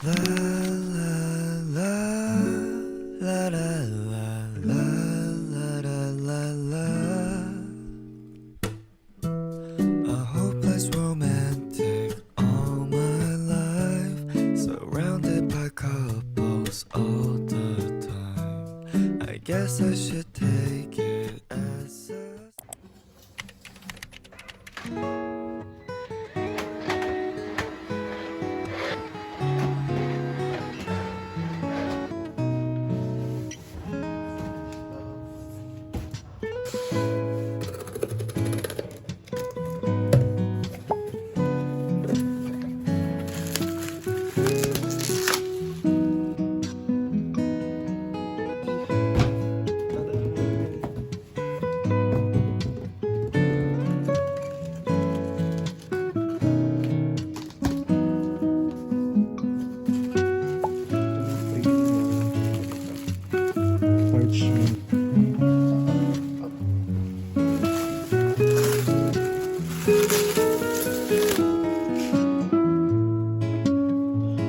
La la la la la la la la la la. A hopeless romantic all my life, surrounded by couples all the time. I guess I should take it as a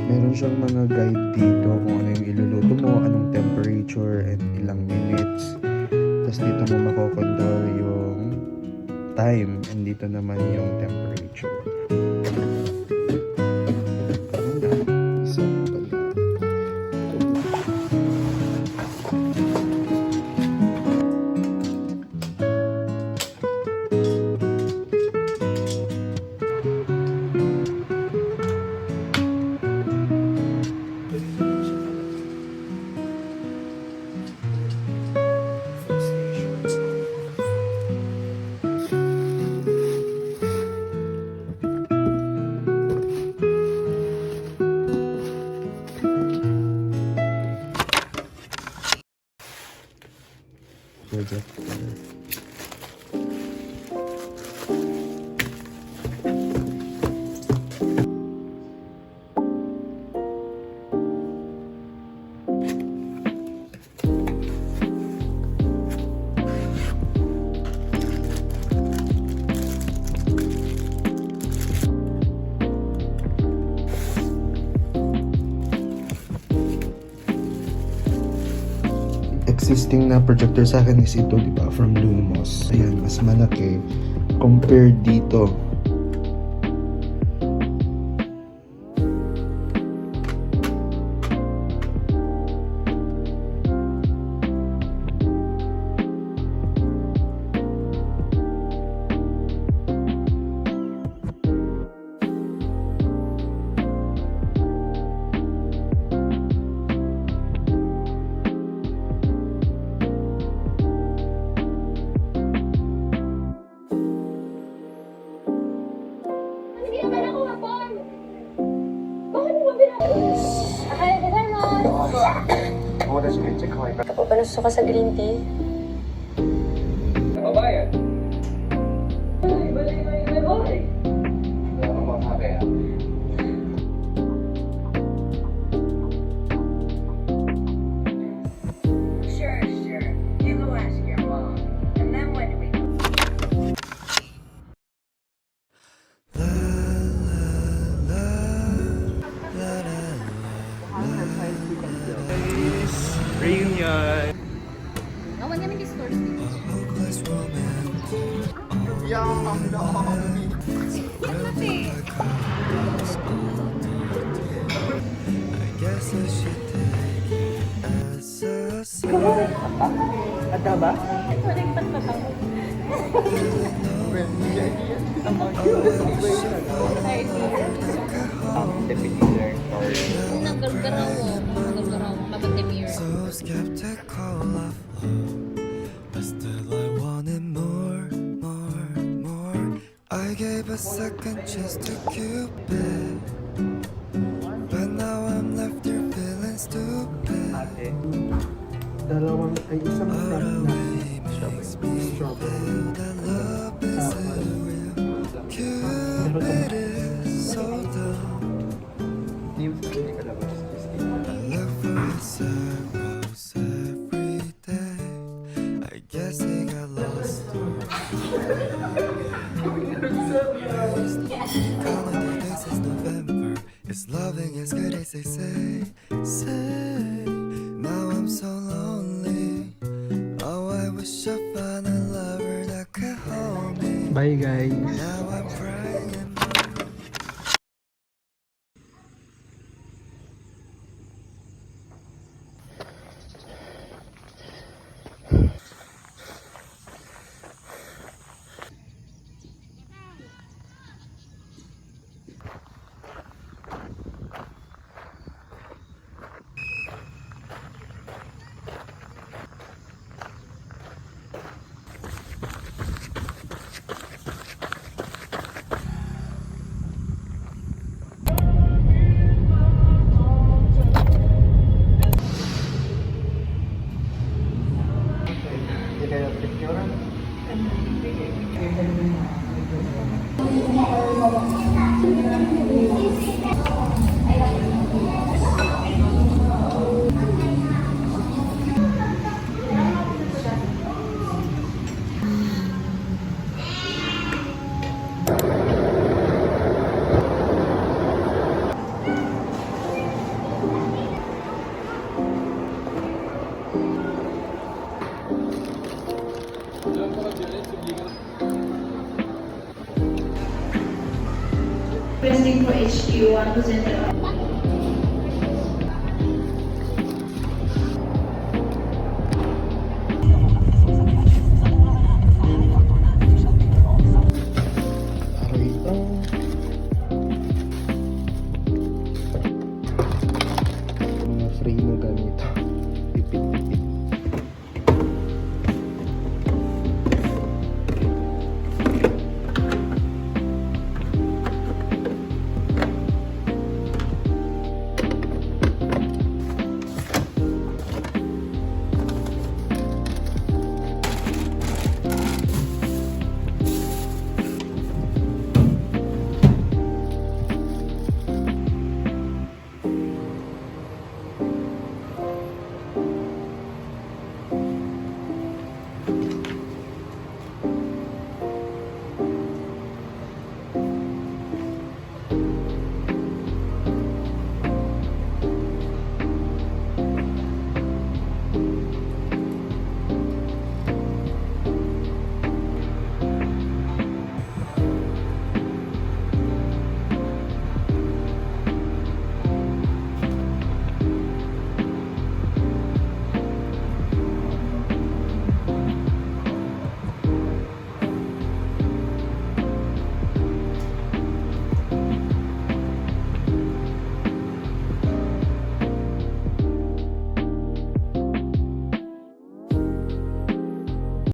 meron siyang mga guide dito kung ano yung iluluto mo, anong temperature, and ilang minutes. Tapos dito mo makokontrol yung time, and dito naman yung temperature. Projector. Existing na projector sa akin is ito, di ba? From Lumos. Ayan, mas malaki compared dito. Papanuso ka sa green tea? Kababayan. Sure. You go ask your mom. And then when do we go? Reunion. Awan kami di stores dito. hopeless romantic. I guess I should take it as a sign. Ada ba? Ito rin pagpapang. Nagalgaraw mo. Mabatimir. So skeptical of love, but still I wanted more. I gave a second chance to Cupid, but now I'm left here feeling stupid. Dalawang ay isang All cup the na way makes me feel that love isn't real. Cupid is so dumb. I look for his arrows every day. I guess he got lost. Calendar days is November. It's loving, it's good. say. Now I'm so lonely. Oh, I wish I found a lover that could hold me. Bye guys. Now I'm crying. Requesting for HQ1 to send